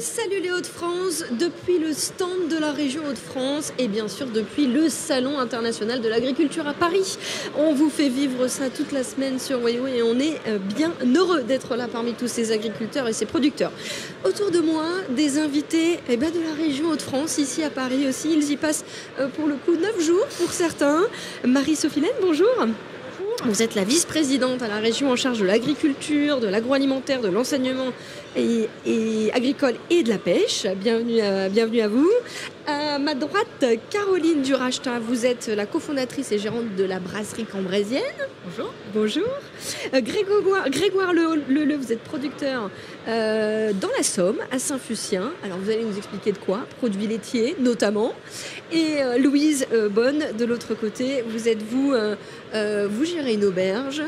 Salut les Hauts-de-France, depuis le stand de la région Hauts-de-France et bien sûr depuis le Salon international de l'agriculture à Paris. On vous fait vivre ça toute la semaine sur Wayo et on est bien heureux d'être là parmi tous ces agriculteurs et ces producteurs. Autour de moi, des invités de la région Hauts-de-France, ici à Paris aussi. Ils y passent pour le coup 9 jours pour certains. Marie-Sophie Laine, bonjour. Vous êtes la vice-présidente à la région en charge de l'agriculture, de l'agroalimentaire, de l'enseignement et agricole et de la pêche. Bienvenue à vous. À ma droite, Caroline Durachta, vous êtes la cofondatrice et gérante de la brasserie cambrésienne. Bonjour. Bonjour. Grégoire Leleu, vous êtes producteur dans la Somme, à Saint-Fucien. Alors vous allez nous expliquer de quoi, produits laitiers notamment. Et Louise Bonne, de l'autre côté, vous gérez une auberge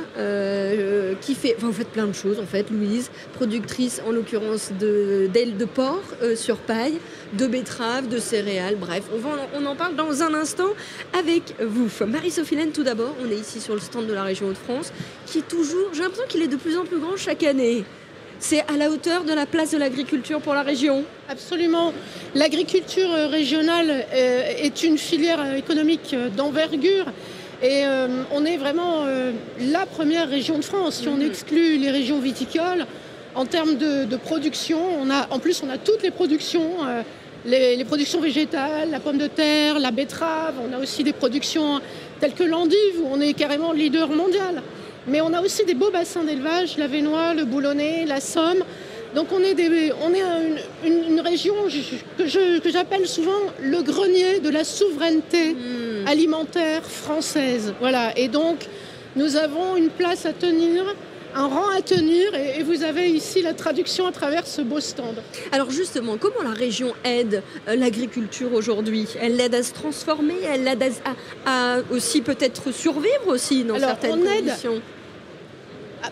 vous faites plein de choses en fait. Louise, productrice en l'occurrence d'ailes de porc sur paille, de betteraves, de céréales, bref, on en parle dans un instant avec vous. Marie-Sophie Laine, tout d'abord, on est ici sur le stand de la région Hauts-de-France, qui est toujours, j'ai l'impression qu'il est de plus en plus grand chaque année. C'est à la hauteur de la place de l'agriculture pour la région. Absolument. L'agriculture régionale est une filière économique d'envergure. Et on est vraiment la première région de France. Si on exclut les régions viticoles, en termes de production, on a toutes les productions, les productions végétales, la pomme de terre, la betterave. On a aussi des productions telles que l'endive, où on est carrément leader mondial. Mais on a aussi des beaux bassins d'élevage, l'Avesnois, le Boulonnais, la Somme. Donc on est une région que j'appelle souvent le grenier de la souveraineté alimentaire française. Voilà. Et donc nous avons une place à tenir, un rang à tenir, et vous avez ici la traduction à travers ce beau stand. Alors justement, comment la région aide l'agriculture aujourd'hui? Elle l'aide à se transformer, elle l'aide à aussi peut-être survivre aussi dans certaines conditions.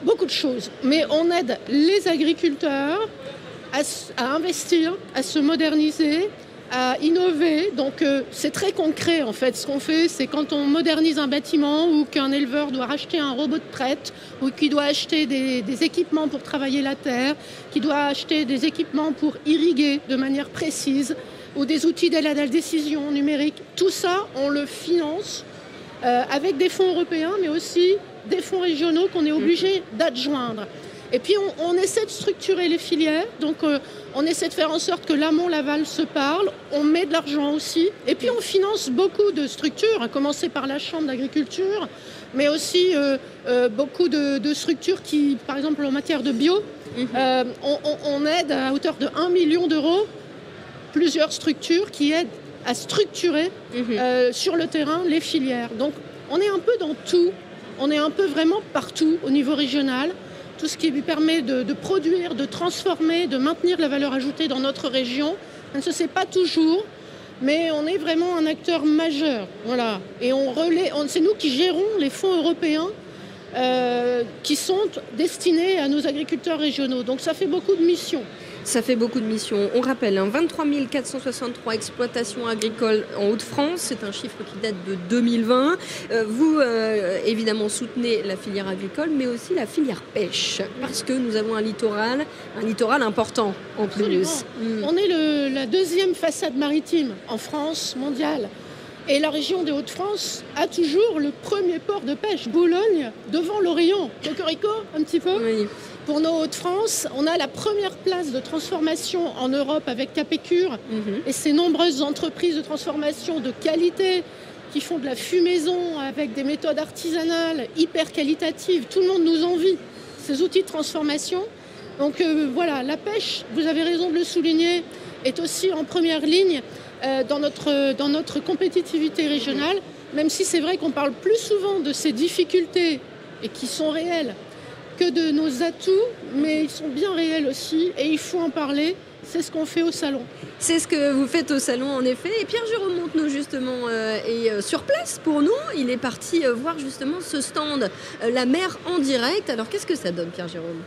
Beaucoup de choses, mais on aide les agriculteurs à investir, à se moderniser, à innover. Donc c'est très concret en fait. Ce qu'on fait, c'est quand on modernise un bâtiment ou qu'un éleveur doit racheter un robot de traite ou qu'il doit acheter des équipements pour travailler la terre, qu'il doit acheter des équipements pour irriguer de manière précise ou des outils d'aide à la décision numérique. Tout ça, on le finance avec des fonds européens, mais aussi des fonds régionaux qu'on est obligé d'adjoindre. Et puis on essaie de structurer les filières, donc on essaie de faire en sorte que l'amont, l'aval se parlent, on met de l'argent aussi, et puis on finance beaucoup de structures, à commencer par la Chambre d'agriculture, mais aussi beaucoup de structures qui, par exemple en matière de bio, on aide à hauteur de 1 million d'euros plusieurs structures qui aident à structurer sur le terrain les filières. Donc on est un peu dans tout. On est un peu vraiment partout au niveau régional, tout ce qui lui permet de produire, de transformer, de maintenir la valeur ajoutée dans notre région. Ça ne se sait pas toujours, mais on est vraiment un acteur majeur. Voilà. Et c'est nous qui gérons les fonds européens qui sont destinés à nos agriculteurs régionaux. Donc ça fait beaucoup de missions. Ça fait beaucoup de missions. On rappelle, 23 463 exploitations agricoles en Hauts-de-France. C'est un chiffre qui date de 2020. Vous, évidemment, soutenez la filière agricole, mais aussi la filière pêche, parce que nous avons un littoral important en plus. On est la deuxième façade maritime en France, mondiale. Et la région des Hauts-de-France a toujours le premier port de pêche, Boulogne, devant l'Orient. Cocorico, un petit peu. Oui. Pour nos Hauts-de-France, on a la première place de transformation en Europe avec Capécure et ces nombreuses entreprises de transformation de qualité qui font de la fumaison avec des méthodes artisanales hyper qualitatives. Tout le monde nous envie ces outils de transformation. Donc voilà, la pêche, vous avez raison de le souligner, est aussi en première ligne dans notre compétitivité régionale, même si c'est vrai qu'on parle plus souvent de ces difficultés et qui sont réelles que de nos atouts, mais ils sont bien réels aussi et il faut en parler. C'est ce qu'on fait au salon. C'est ce que vous faites au salon, en effet. Et Pierre-Jérôme Montenot, justement, est sur place pour nous. Il est parti voir justement ce stand, la mer en direct. Alors, qu'est-ce que ça donne, Pierre-Jérôme ?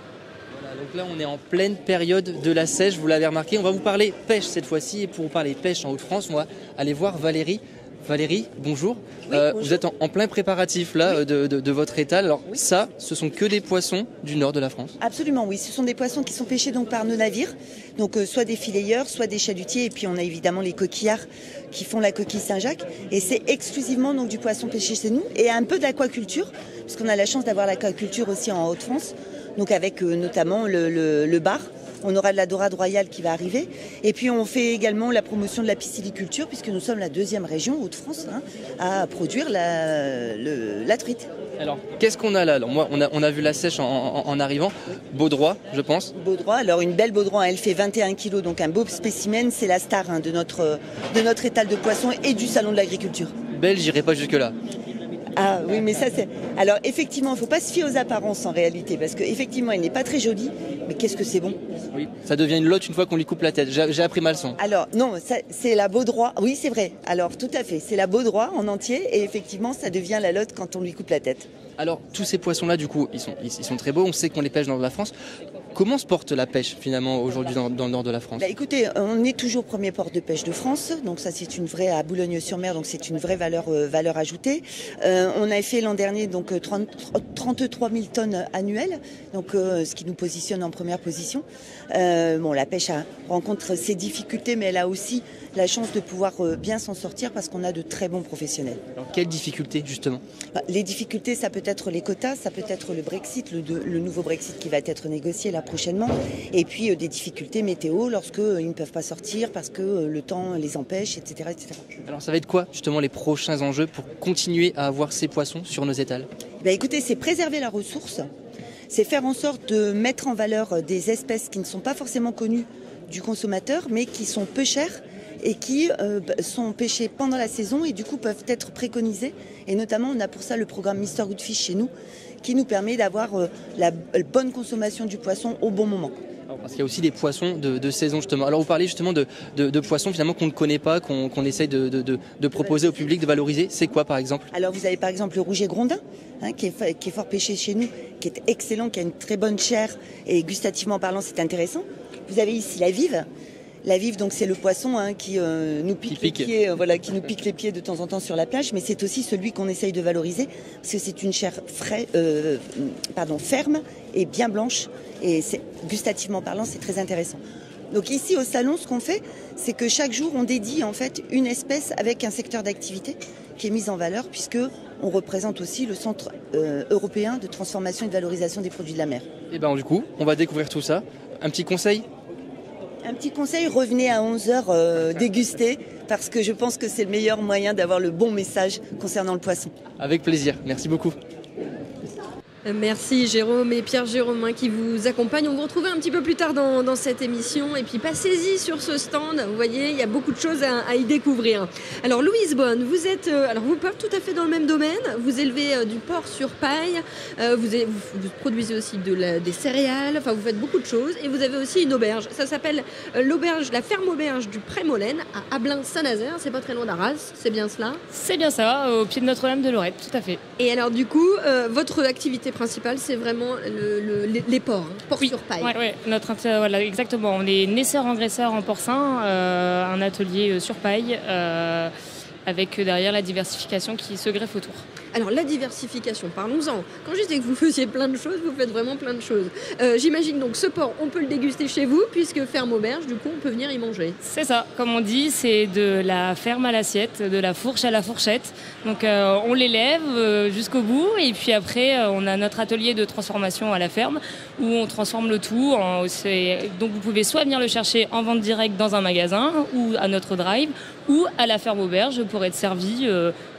Voilà, donc là, on est en pleine période de la sèche, vous l'avez remarqué. On va vous parler pêche cette fois-ci. Et pour vous parler pêche en Hauts-de-France, on va aller voir Valérie Valérie, bonjour. Oui, bonjour. Vous êtes en plein préparatif là de votre étal. Alors ça, ce sont que des poissons du nord de la France. Absolument, oui. Ce sont des poissons qui sont pêchés donc par nos navires, donc soit des fileyeurs, soit des chalutiers, et puis on a évidemment les coquillards qui font la coquille Saint-Jacques. Et c'est exclusivement donc du poisson pêché chez nous et un peu d'aquaculture, puisqu'on a la chance d'avoir l'aquaculture aussi en Hauts-de-France, donc avec notamment le bar. On aura de la dorade royale qui va arriver. Et puis on fait également la promotion de la pisciculture, puisque nous sommes la 2e région, Hauts-de-France, à produire la truite. Alors, qu'est-ce qu'on a là? Alors, moi, on a vu la sèche en arrivant. Baudroie, je pense. Baudroie, alors une belle baudroie, elle fait 21 kilos, donc un beau spécimen. C'est la star de notre étal de poissons et du salon de l'agriculture. Belle, j'irai pas jusque-là. Ah oui, mais ça c'est... Alors effectivement, il ne faut pas se fier aux apparences en réalité, parce qu'effectivement, elle n'est pas très jolie, mais qu'est-ce que c'est bon. Oui, ça devient une lotte une fois qu'on lui coupe la tête. J'ai appris ma leçon. Alors non, c'est la baudroie. Oui, c'est vrai. Alors tout à fait, c'est la baudroie en entier, et effectivement, ça devient la lotte quand on lui coupe la tête. Alors tous ces poissons-là, du coup, ils sont très beaux. On sait qu'on les pêche dans la France. Comment se porte la pêche finalement aujourd'hui dans le nord de la France? Écoutez, on est toujours premier port de pêche de France, donc ça c'est une vraie à Boulogne-sur-Mer, donc c'est une vraie valeur ajoutée. On a fait l'an dernier donc 33 000 tonnes annuelles, donc ce qui nous positionne en première position. La pêche rencontre ses difficultés, mais elle a aussi la chance de pouvoir bien s'en sortir parce qu'on a de très bons professionnels. Alors quelles difficultés justement? Les difficultés, ça peut être les quotas, ça peut être le Brexit, le nouveau Brexit qui va être négocié là prochainement, et puis des difficultés météo lorsqu'ils ne peuvent pas sortir parce que le temps les empêche, etc., etc. Alors ça va être quoi justement les prochains enjeux pour continuer à avoir ces poissons sur nos étals? Écoutez, c'est préserver la ressource, c'est faire en sorte de mettre en valeur des espèces qui ne sont pas forcément connues du consommateur, mais qui sont peu chères et qui sont pêchés pendant la saison et du coup peuvent être préconisés. Et notamment, on a pour ça le programme Mr Good Fish chez nous, qui nous permet d'avoir la bonne consommation du poisson au bon moment. Parce qu'il y a aussi des poissons de saison justement. Alors vous parlez justement de poissons finalement qu'on ne connaît pas, qu'on essaye de proposer au public, de valoriser. C'est quoi par exemple? Alors vous avez par exemple le rouget grondin, qui est fort pêché chez nous, qui est excellent, qui a une très bonne chair et gustativement parlant c'est intéressant. Vous avez ici la vive. La vive, donc c'est le poisson qui nous pique les pieds, qui nous pique les pieds de temps en temps sur la plage, mais c'est aussi celui qu'on essaye de valoriser parce que c'est une chair ferme et bien blanche, et gustativement parlant, c'est très intéressant. Donc ici au salon, ce qu'on fait, c'est que chaque jour on dédie en fait une espèce avec un secteur d'activité qui est mis en valeur, puisque on représente aussi le Centre européen de transformation et de valorisation des produits de la mer. Et du coup, on va découvrir tout ça. Un petit conseil? Un petit conseil, revenez à 11h déguster, parce que je pense que c'est le meilleur moyen d'avoir le bon message concernant le poisson. Avec plaisir, merci beaucoup. Merci Jérôme et Pierre Jérôme qui vous accompagnent. On vous retrouve un petit peu plus tard dans cette émission. Et puis passez-y sur ce stand. Vous voyez, il y a beaucoup de choses à y découvrir. Alors Louise Bonne, vous êtes vous parlez tout à fait dans le même domaine. Vous élevez du porc sur paille. Vous produisez aussi des céréales. Enfin, vous faites beaucoup de choses. Et vous avez aussi une auberge. Ça s'appelle la ferme auberge du Pré-Molène à Ablain-Saint-Nazaire. C'est pas très loin d'Arras. C'est bien cela? C'est bien ça, au pied de Notre-Dame de Lorette, tout à fait. Et alors du coup, votre activité principale, c'est vraiment les porcs, porcs sur paille. Oui, exactement. On est naisseurs-engraisseurs en porcin, un atelier sur paille, avec derrière la diversification qui se greffe autour. Alors la diversification, parlons-en. Quand je disais que vous faisiez plein de choses, vous faites vraiment plein de choses. J'imagine donc ce porc, on peut le déguster chez vous, puisque ferme auberge, du coup on peut venir y manger. C'est ça, comme on dit, c'est de la ferme à l'assiette, de la fourche à la fourchette. Donc on l'élève jusqu'au bout, et puis après on a notre atelier de transformation à la ferme, où on transforme le tout. Donc vous pouvez soit venir le chercher en vente directe dans un magasin, ou à notre drive, ou à la ferme auberge pour être servi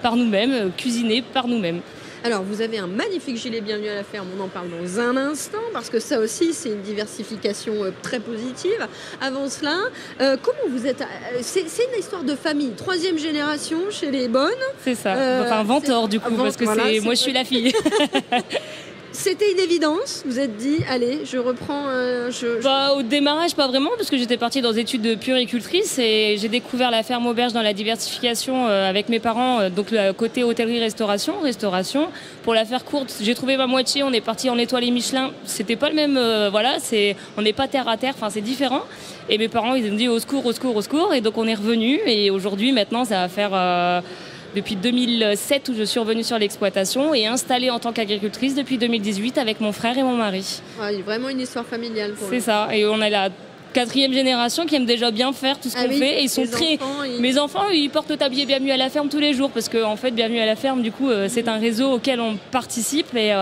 par nous-mêmes, cuisiné par nous-mêmes. Alors, vous avez un magnifique gilet Bienvenue à la ferme, on en parle dans un instant, parce que ça aussi, c'est une diversification très positive. Avant cela, comment vous êtes... C'est une histoire de famille, 3e génération chez les Bonnes. C'est ça, Ventor du coup, parce que moi je suis la fille. C'était une évidence. Vous êtes dit, allez, je reprends. Au démarrage, pas vraiment, parce que j'étais partie dans des études de puéricultrice et j'ai découvert la ferme auberge dans la diversification avec mes parents, donc le côté hôtellerie-restauration. Pour la faire courte, j'ai trouvé ma moitié. On est parti en étoilé Michelin. C'était pas le même. On n'est pas terre à terre. Enfin, c'est différent. Et mes parents, ils ont dit au secours, au secours, au secours. Et donc on est revenu. Et aujourd'hui, maintenant, ça va faire. Depuis 2007 où je suis revenue sur l'exploitation et installée en tant qu'agricultrice depuis 2018 avec mon frère et mon mari. Vraiment une histoire familiale. C'est ça, et on a la 4e génération qui aime déjà bien faire tout ce qu'on fait. Et ils sont Mes enfants, ils portent le tablier Bienvenue à la ferme tous les jours parce que en fait, Bienvenue à la ferme, du coup, c'est un réseau auquel on participe et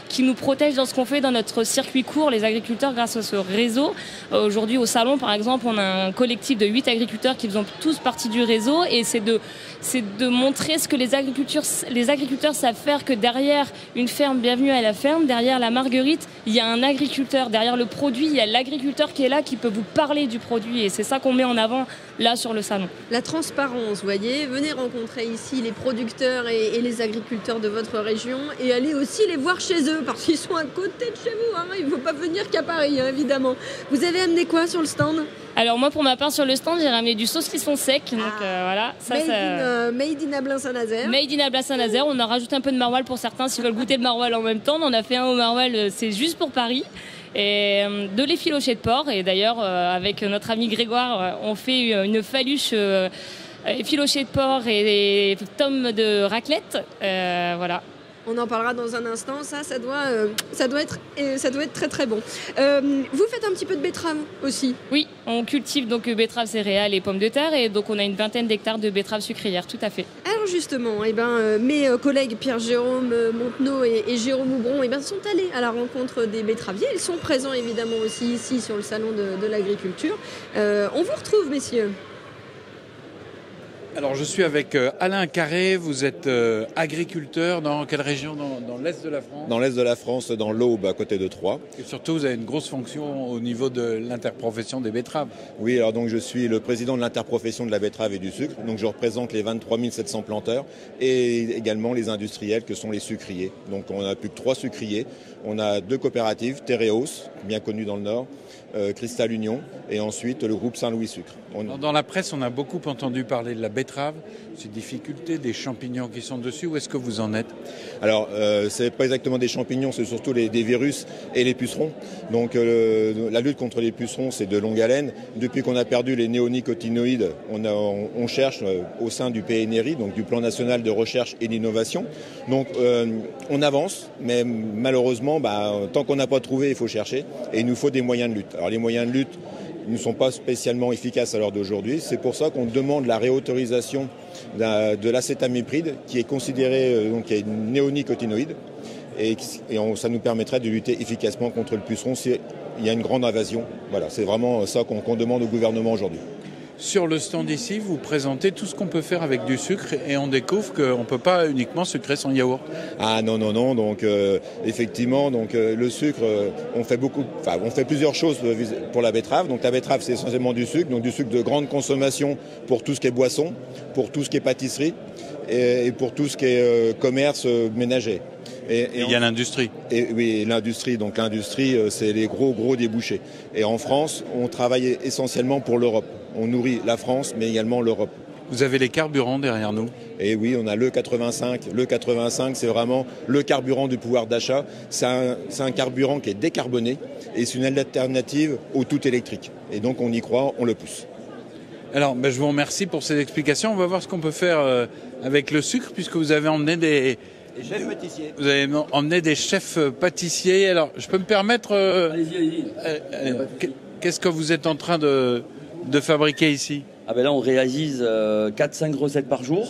qui nous protège dans ce qu'on fait dans notre circuit court, les agriculteurs, grâce à ce réseau. Aujourd'hui, au salon, par exemple, on a un collectif de 8 agriculteurs qui font tous partie du réseau et c'est de montrer ce que les agriculteurs savent faire, que derrière une ferme Bienvenue à la ferme, derrière la marguerite, il y a un agriculteur. Derrière le produit, il y a l'agriculteur qui est là, qui peut vous parler du produit. Et c'est ça qu'on met en avant là sur le salon. La transparence, vous voyez. Venez rencontrer ici les producteurs et les agriculteurs de votre région et allez aussi les voir chez eux parce qu'ils sont à côté de chez vous. Il ne faut pas venir qu'à Paris, évidemment. Vous avez amené quoi sur le stand ? Alors moi, pour ma part, sur le stand, j'ai ramené du saucisson sec. Donc voilà. Made in Ablain-Saint-Nazaire. Made in Ablain-Saint-Nazaire. On a rajouté un peu de maroilles pour certains s'ils veulent goûter le maroilles en même temps. On en a fait un au maroilles, c'est juste pour Paris. Et de l'effiloché de porc. Et d'ailleurs, avec notre ami Grégoire, on fait une faluche effiloché de porc et des tomes de raclette. Voilà. On en parlera dans un instant. Ça doit être très très bon. Vous faites un petit peu de betterave aussi ? Oui, on cultive donc betterave céréales et pommes de terre et donc on a une 20aine d'hectares de betteraves sucrières, tout à fait. Alors justement, mes collègues Pierre-Jérôme Montenot et Jérôme Houbron sont allés à la rencontre des betteraviers. Ils sont présents évidemment aussi ici sur le salon de l'agriculture. On vous retrouve, messieurs. Alors je suis avec Alain Carré, vous êtes agriculteur dans quelle région ? Dans l'Est de la France ? Dans l'Est de la France, dans l'Aube, à côté de Troyes. Et surtout, vous avez une grosse fonction au niveau de l'interprofession des betteraves. Oui, alors donc je suis le président de l'interprofession de la betterave et du sucre. Donc je représente les 23 700 planteurs et également les industriels que sont les sucriers. Donc on n'a plus que 3 sucriers. On a 2 coopératives, Tereos, bien connues dans le Nord, Cristal Union et ensuite le groupe Saint-Louis Sucre. Dans la presse, on a beaucoup entendu parler de la betterave, ses difficultés, des champignons qui sont dessus. Où est-ce que vous en êtes ? Alors, c'est pas exactement des champignons, c'est surtout des virus et les pucerons. Donc, la lutte contre les pucerons, c'est de longue haleine. Depuis qu'on a perdu les néonicotinoïdes, on cherche au sein du PNRI, donc du Plan National de Recherche et d'Innovation. Donc, on avance, mais malheureusement, tant qu'on n'a pas trouvé, il faut chercher. Et il nous faut des moyens de lutte. Alors, les moyens de lutte ne sont pas spécialement efficaces à l'heure d'aujourd'hui. C'est pour ça qu'on demande la réautorisation de l'acétamipride, qui est considéré donc une néonicotinoïde, et ça nous permettrait de lutter efficacement contre le puceron s'il y a une grande invasion. Voilà, c'est vraiment ça qu'on demande au gouvernement aujourd'hui. Sur le stand ici, vous présentez tout ce qu'on peut faire avec du sucre et on découvre qu'on ne peut pas uniquement sucrer son yaourt. Ah non. Donc effectivement, le sucre, on fait plusieurs choses pour la betterave. Donc la betterave, c'est essentiellement du sucre, donc du sucre de grande consommation pour tout ce qui est boisson, pour tout ce qui est pâtisserie et pour tout ce qui est commerce ménager. Et il y a l'industrie. Et oui, l'industrie. Donc l'industrie, c'est les gros débouchés. Et en France, on travaille essentiellement pour l'Europe. On nourrit la France, mais également l'Europe. Vous avez les carburants derrière nous. Et oui, on a l'E85. L'E85, c'est vraiment le carburant du pouvoir d'achat. C'est un carburant qui est décarboné et c'est une alternative au tout électrique. Et donc on y croit, on le pousse. Alors, je vous remercie pour ces explications. On va voir ce qu'on peut faire avec le sucre, puisque vous avez emmené des chefs pâtissiers. Vous avez emmené des chefs pâtissiers. Alors, je peux me permettre... Allez-y. Qu'est-ce que vous êtes en train de fabriquer ici ? Là, on réalise 4-5 recettes par jour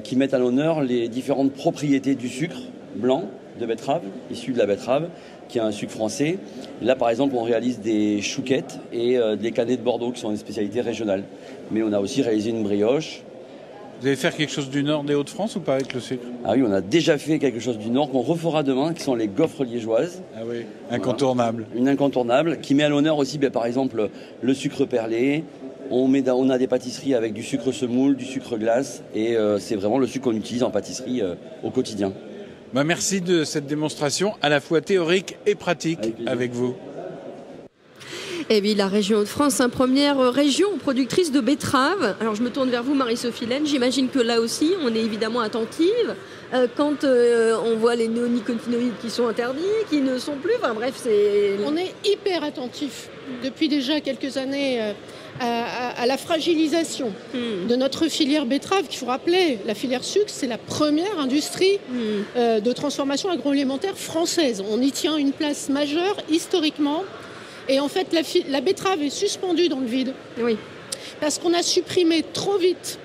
qui mettent à l'honneur les différentes propriétés du sucre blanc de betterave, issu de la betterave, qui est un sucre français. Là, par exemple, on réalise des chouquettes et des canettes de Bordeaux, qui sont des spécialités régionales. Mais on a aussi réalisé une brioche. Vous allez faire quelque chose du nord des Hauts-de-France ou pas avec le sucre ? Ah oui, on a déjà fait quelque chose du nord qu'on refera demain, qui sont les gaufres liégeoises. Ah oui, incontournable. Voilà. Une incontournable, qui met à l'honneur aussi, par exemple, le sucre perlé. On a des pâtisseries avec du sucre semoule, du sucre glace, et c'est vraiment le sucre qu'on utilise en pâtisserie au quotidien. Merci de cette démonstration à la fois théorique et pratique avec vous. Et oui, la région Hauts-de-France, première région productrice de betteraves. Alors je me tourne vers vous, Marie-Sophie Laine. J'imagine que là aussi, on est évidemment attentive quand on voit les néonicotinoïdes qui sont interdits, qui ne sont plus. Enfin bref, c'est... On est hyper attentif depuis déjà quelques années à la fragilisation de notre filière betterave. Qu'il faut rappeler, la filière sucre, c'est la première industrie de transformation agroalimentaire française. On y tient une place majeure historiquement. Et en fait, la betterave est suspendue dans le vide. Oui. Parce qu'on a supprimé trop vite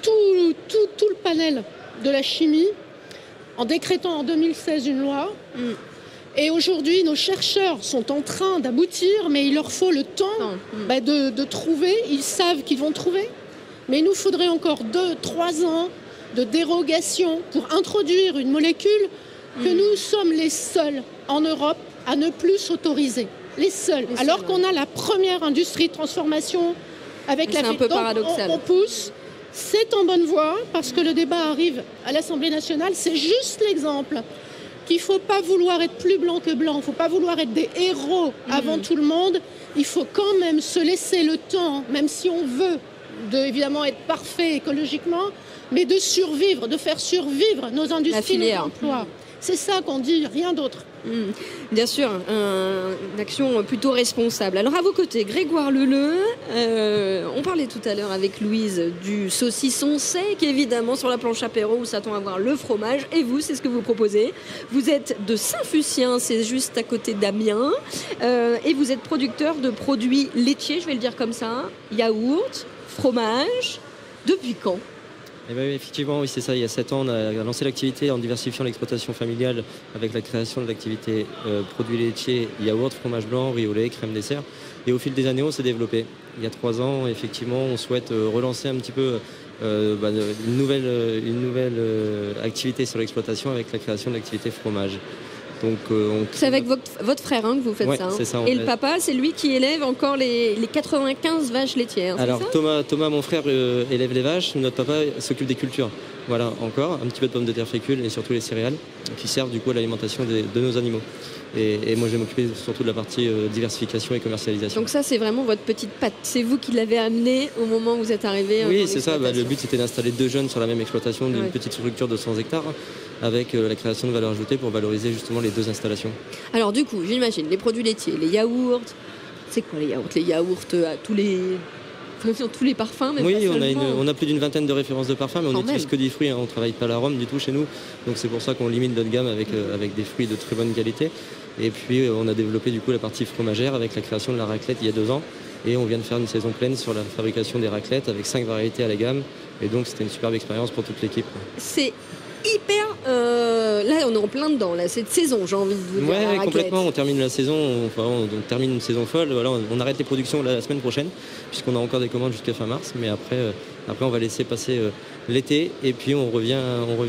tout le panel de la chimie en décrétant en 2016 une loi. Et aujourd'hui, nos chercheurs sont en train d'aboutir, mais il leur faut le temps de trouver. Ils savent qu'ils vont trouver. Mais il nous faudrait encore 2-3 ans de dérogation pour introduire une molécule que nous sommes les seuls en Europe à ne plus s'autoriser. Les seuls. Alors qu'on a la première industrie de transformation avec la... C'est un peu paradoxal. On pousse. C'est en bonne voie parce que le débat arrive à l'Assemblée nationale. C'est juste l'exemple qu'il ne faut pas vouloir être plus blanc que blanc. Il ne faut pas vouloir être des héros avant tout le monde. Il faut quand même se laisser le temps, même si on veut évidemment être parfait écologiquement, mais de survivre, de faire survivre nos industries, nos emplois. C'est ça qu'on dit, rien d'autre. Bien sûr, une action plutôt responsable. Alors à vos côtés, Grégoire Leleu, on parlait tout à l'heure avec Louise du saucisson sec, évidemment, sur la planche apéro où s'attend à voir le fromage. Et vous, c'est ce que vous proposez. Vous êtes de Saint-Fucien, c'est juste à côté d'Amiens. Et vous êtes producteur de produits laitiers, je vais le dire comme ça, yaourt, fromage. Depuis quand ? Eh bien, effectivement, oui, c'est ça. Il y a 7 ans, on a lancé l'activité en diversifiant l'exploitation familiale avec la création de l'activité produits laitiers, yaourt, fromage blanc, riz au lait, crème dessert. Et au fil des années, on s'est développé. Il y a 3 ans, effectivement, on souhaite relancer un petit peu une nouvelle activité sur l'exploitation avec la création de l'activité fromage. Donc, c'est avec votre frère que vous faites ça. C'est ça. Et le papa, c'est lui qui élève encore les 95 vaches laitières. Alors Thomas, mon frère, élève les vaches. Notre papa s'occupe des cultures. Voilà, encore un petit peu de pommes de terre fécules et surtout les céréales qui servent du coup à l'alimentation de nos animaux. Et moi, je vais m'occuper surtout de la partie diversification et commercialisation. Donc ça, c'est vraiment votre petite patte. C'est vous qui l'avez amené au moment où vous êtes arrivé. Oui, c'est ça. Le but, c'était d'installer 2 jeunes sur la même exploitation d'une petite structure de 100 hectares avec la création de valeur ajoutée pour valoriser justement les 2 installations. Alors du coup, j'imagine les produits laitiers, les yaourts. C'est quoi les yaourts ? Les yaourts à tous les parfums, même oui, pas on a plus d'une vingtaine de références de parfums, mais on n'utilise que des fruits. On ne travaille pas l'arôme du tout chez nous. Donc c'est pour ça qu'on limite notre gamme avec des fruits de très bonne qualité. Et puis on a développé du coup la partie fromagère avec la création de la raclette il y a 2 ans. Et on vient de faire une saison pleine sur la fabrication des raclettes avec 5 variétés à la gamme. Et donc c'était une superbe expérience pour toute l'équipe. C'est hyper... là, on est en plein dedans, là, cette saison, j'ai envie de vous dire. Oui, complètement. On termine la saison, on termine une saison folle. Voilà, on arrête les productions la semaine prochaine, puisqu'on a encore des commandes jusqu'à fin mars. Mais après on va laisser passer l'été. Et puis on revient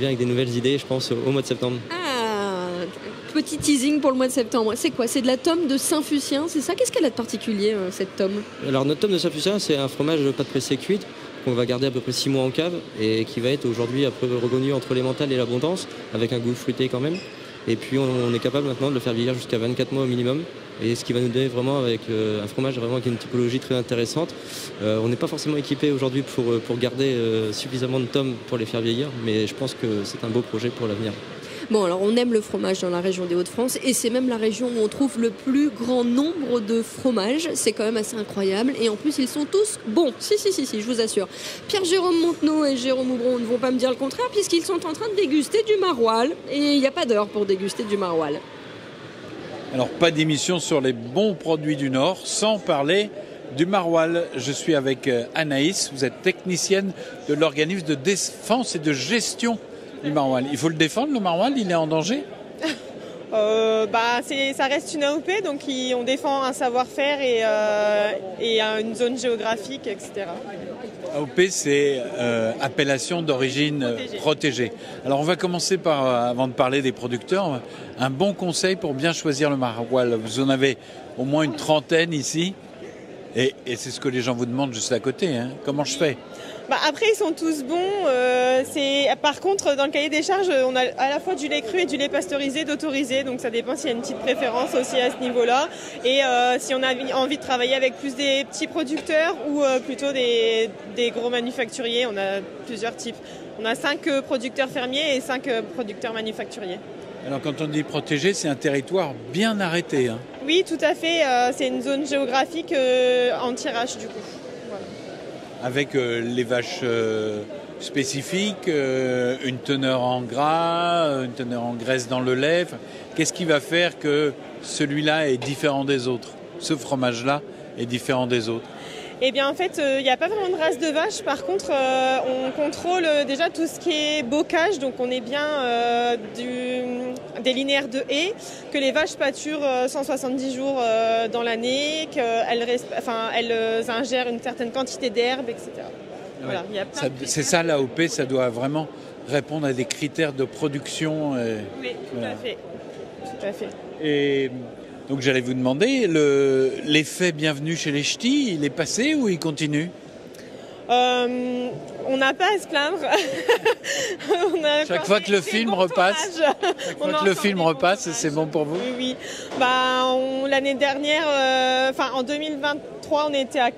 avec des nouvelles idées, je pense, au mois de septembre. Petit teasing pour le mois de septembre. C'est quoi ? C'est de la tome de Saint-Fucien, c'est ça ? Qu'est-ce qu'elle a de particulier, cette tome ? Alors, notre tome de Saint-Fucien, c'est un fromage pâte pressée cuite qu'on va garder à peu près 6 mois en cave et qui va être aujourd'hui un peu reconnu entre l'emmental et l'abondance, avec un goût fruité quand même. Et puis, on est capable maintenant de le faire vieillir jusqu'à 24 mois au minimum. Et ce qui va nous donner vraiment avec un fromage vraiment avec une typologie très intéressante. On n'est pas forcément équipé aujourd'hui pour garder suffisamment de tomes pour les faire vieillir, mais je pense que c'est un beau projet pour l'avenir. Bon, alors on aime le fromage dans la région des Hauts-de-France et c'est même la région où on trouve le plus grand nombre de fromages. C'est quand même assez incroyable et en plus ils sont tous bons. Si, je vous assure. Pierre-Jérôme Montenot et Jérôme Houbron ne vont pas me dire le contraire puisqu'ils sont en train de déguster du maroilles et il n'y a pas d'heure pour déguster du maroilles. Alors pas d'émission sur les bons produits du Nord sans parler du maroilles. Je suis avec Anaïs, vous êtes technicienne de l'organisme de défense et de gestion du maroilles. Il faut le défendre, le maroilles, il est en danger ? Ça reste une AOP, donc on défend un savoir-faire et une zone géographique, etc. AOP, c'est appellation d'origine protégée. Alors on va commencer par, avant de parler des producteurs, un bon conseil pour bien choisir le maroilles. Vous en avez au moins une trentaine ici. Et c'est ce que les gens vous demandent juste à côté. Comment je fais ? Après, ils sont tous bons. Par contre, dans le cahier des charges, on a à la fois du lait cru et du lait pasteurisé d'autorisé. Donc ça dépend s'il y a une petite préférence aussi à ce niveau-là. Et si on a envie de travailler avec plus des petits producteurs ou plutôt des gros manufacturiers, on a plusieurs types. On a 5 producteurs fermiers et 5 producteurs manufacturiers. Alors quand on dit protégé, c'est un territoire bien arrêté. Hein. Oui, tout à fait. C'est une zone géographique anti-RAS du coup. Voilà. Avec les vaches spécifiques, une teneur en gras, une teneur en graisse dans le lait. Qu'est-ce qui va faire que celui-là est différent des autres? Ce fromage-là est différent des autres? Eh bien, en fait, il n'y a pas vraiment de race de vache. Par contre, on contrôle déjà tout ce qui est bocage. Donc, on est bien des linéaires de haies, que les vaches pâturent 170 jours dans l'année, qu'elles ingèrent une certaine quantité d'herbe, etc. Ouais. Voilà, c'est ça, l'AOP, ça doit vraiment répondre à des critères de production. Oui, tout à fait. Tout à fait. Et donc j'allais vous demander, l'effet bienvenue chez les ch'tis, il est passé ou il continue? On n'a pas à se plaindre. Chaque fois que le film repasse, c'est bon pour vous? Oui. L'année dernière, en 2023, on était à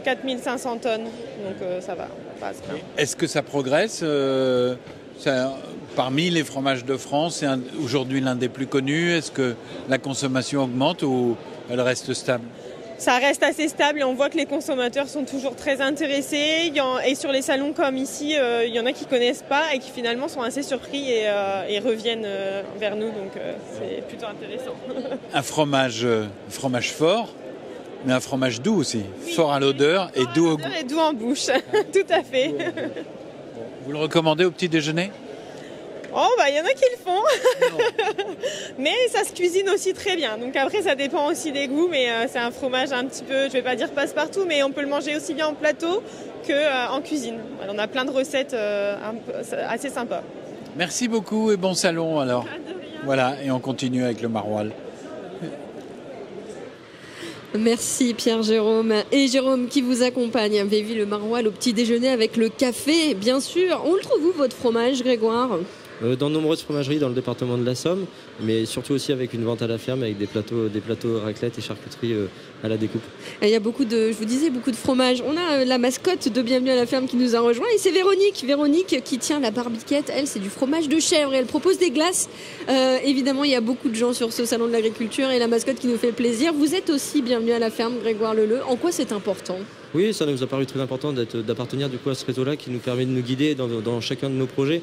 4500 tonnes. Donc ça va, on va pas se plaindre. Est-ce que ça progresse parmi les fromages de France, c'est aujourd'hui l'un des plus connus. Est-ce que la consommation augmente ou elle reste stable? Ça reste assez stable et on voit que les consommateurs sont toujours très intéressés. Et sur les salons comme ici, il y en a qui ne connaissent pas et qui finalement sont assez surpris et reviennent vers nous. Donc c'est plutôt intéressant. Un fromage fort, mais un fromage doux aussi. Oui. Fort à l'odeur et doux au goût. Et doux en bouche, tout à fait. Vous le recommandez au petit déjeuner? Il y en a qui le font, mais ça se cuisine aussi très bien. Donc après, ça dépend aussi des goûts, mais c'est un fromage un petit peu, je vais pas dire passe-partout, mais on peut le manger aussi bien en plateau qu'en cuisine. Voilà, on a plein de recettes assez sympas. Merci beaucoup et bon salon alors. Voilà, et on continue avec le maroilles. Merci Pierre-Jérôme. Et Jérôme qui vous accompagne. Vivi le maroilles au petit déjeuner avec le café, bien sûr. On le trouve où votre fromage, Grégoire ? Dans de nombreuses fromageries dans le département de la Somme, mais surtout aussi avec une vente à la ferme avec des plateaux raclette et charcuterie à la découpe. Et il y a beaucoup de fromages. On a la mascotte de Bienvenue à la ferme qui nous a rejoint et c'est Véronique qui tient la barbiquette. Elle, c'est du fromage de chèvre et elle propose des glaces. Évidemment, il y a beaucoup de gens sur ce salon de l'agriculture et la mascotte qui nous fait plaisir. Vous êtes aussi Bienvenue à la ferme, Grégoire Leleu. En quoi c'est important ? Oui, ça nous a paru très important d'appartenir du coup à ce réseau-là qui nous permet de nous guider dans chacun de nos projets,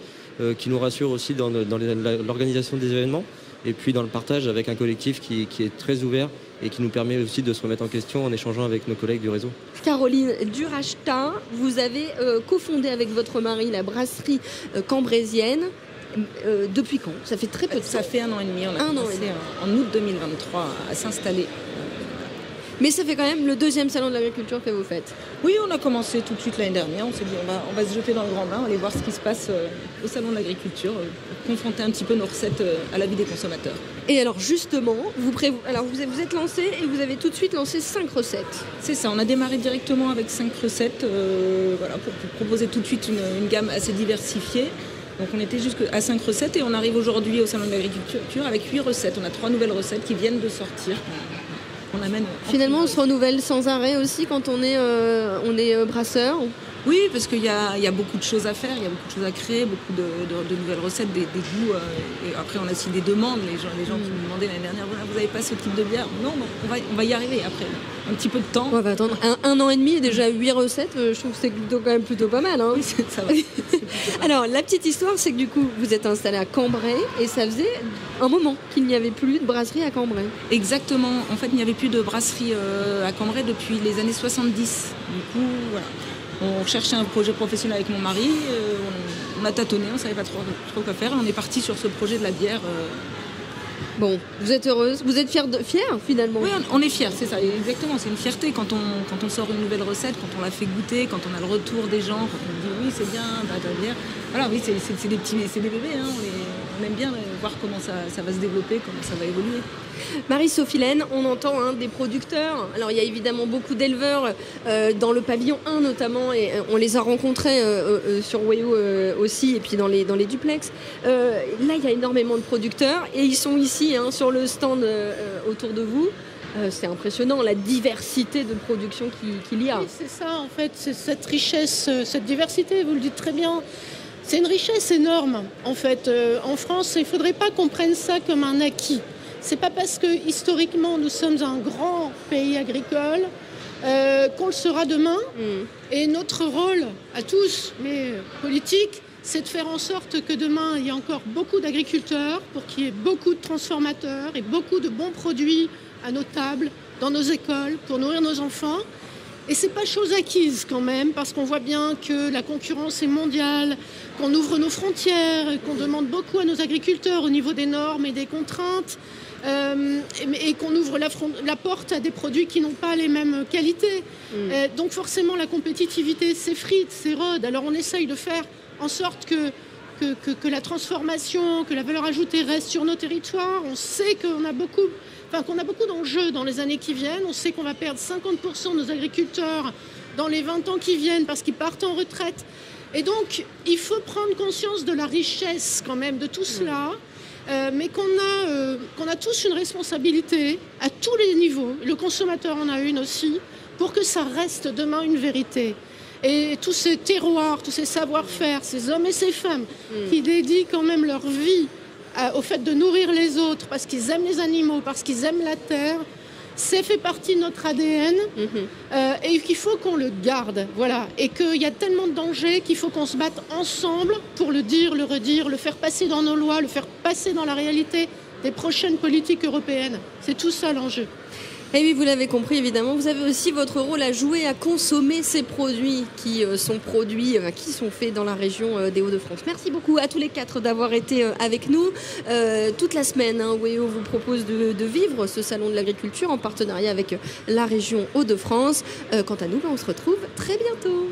qui nous rassure aussi dans l'organisation des événements et puis dans le partage avec un collectif qui est très ouvert et qui nous permet aussi de se remettre en question en échangeant avec nos collègues du réseau. Caroline Durachta, vous avez cofondé avec votre mari la brasserie cambrésienne. Depuis quand ? Ça fait très peu de temps. Ça fait 1 an et demi. On a commencé en août 2023 à s'installer. Mais ça fait quand même le 2e salon de l'agriculture que vous faites. Oui, on a commencé tout de suite l'année dernière. On s'est dit on va se jeter dans le grand bain, on va aller voir ce qui se passe au salon de l'agriculture, confronter un petit peu nos recettes à la vie des consommateurs. Et alors justement, vous êtes lancé et vous avez tout de suite lancé 5 recettes. C'est ça, on a démarré directement avec 5 recettes pour proposer tout de suite une gamme assez diversifiée. Donc on était jusqu'à 5 recettes et on arrive aujourd'hui au salon de l'agriculture avec 8 recettes. On a 3 nouvelles recettes qui viennent de sortir. On amène finalement, on se renouvelle sans arrêt aussi quand on est brasseur. Oui, parce qu'il y a beaucoup de choses à faire, il y a beaucoup de choses à créer, beaucoup de nouvelles recettes, des goûts. Et après, on a aussi des demandes. Les gens qui nous demandaient l'année dernière, vous n'avez pas ce type de bière. Non, on va y arriver après. Un petit peu de temps. On va attendre 1 an et demi et déjà 8 recettes. Je trouve que c'est quand même plutôt pas mal. Hein. Oui, ça va. Alors, la petite histoire, c'est que du coup, vous êtes installé à Cambrai et ça faisait un moment qu'il n'y avait plus de brasserie à Cambrai. Exactement. En fait, il n'y avait plus de brasserie à Cambrai depuis les années 70. Du coup, voilà. On cherchait un projet professionnel avec mon mari. On a tâtonné, on ne savait pas trop quoi faire. On est parti sur ce projet de la bière. Bon, vous êtes heureuse, vous êtes fière finalement. Oui, on est fiers, c'est ça, exactement. C'est une fierté quand on sort une nouvelle recette, quand on la fait goûter, quand on a le retour des gens, quand on dit oui c'est bien, de la bière. Voilà, oui, c'est des bébés, hein, on on aime bien voir comment ça va se développer, comment ça va évoluer. Marie-Sophie Laine, on entend des producteurs. Alors il y a évidemment beaucoup d'éleveurs dans le pavillon 1 notamment, et on les a rencontrés sur Wayou aussi, et puis dans les duplex. Là il y a énormément de producteurs et ils sont ici sur le stand autour de vous. C'est impressionnant la diversité de production qu'il y a. Oui, c'est ça en fait, c'est cette richesse, cette diversité, vous le dites très bien. C'est une richesse énorme en fait. En France, il ne faudrait pas qu'on prenne ça comme un acquis. C'est pas parce que historiquement nous sommes un grand pays agricole qu'on le sera demain. Et notre rôle à tous, mais politique, c'est de faire en sorte que demain il y ait encore beaucoup d'agriculteurs, pour qu'il y ait beaucoup de transformateurs et beaucoup de bons produits à nos tables, dans nos écoles, pour nourrir nos enfants. Et c'est pas chose acquise quand même, parce qu'on voit bien que la concurrence est mondiale, qu'on ouvre nos frontières, qu'on demande beaucoup à nos agriculteurs au niveau des normes et des contraintes, et qu'on ouvre la porte à des produits qui n'ont pas les mêmes qualités. Donc forcément la compétitivité s'effrite, s'érode. Alors on essaye de faire en sorte que la transformation, que la valeur ajoutée reste sur nos territoires. On sait qu'on a beaucoup d'enjeux dans les années qui viennent. On sait qu'on va perdre 50% de nos agriculteurs dans les 20 ans qui viennent parce qu'ils partent en retraite. Et donc, il faut prendre conscience de la richesse quand même de tout cela, mais qu'on a tous une responsabilité à tous les niveaux. Le consommateur en a une aussi, pour que ça reste demain une vérité. Et tous ces terroirs, tous ces savoir-faire, ces hommes et ces femmes qui dédient quand même leur vie au fait de nourrir les autres, parce qu'ils aiment les animaux, parce qu'ils aiment la terre, c'est fait partie de notre ADN et qu'il faut qu'on le garde, voilà. Et qu'il y a tellement de dangers qu'il faut qu'on se batte ensemble pour le dire, le redire, le faire passer dans nos lois, le faire passer dans la réalité des prochaines politiques européennes. C'est tout ça l'enjeu. Et oui, vous l'avez compris, évidemment, vous avez aussi votre rôle à jouer, à consommer ces produits qui sont faits dans la région des Hauts-de-France. Merci beaucoup à tous les 4 d'avoir été avec nous. Toute la semaine, Wayou vous propose de vivre ce salon de l'agriculture en partenariat avec la région Hauts-de-France. Quant à nous, on se retrouve très bientôt.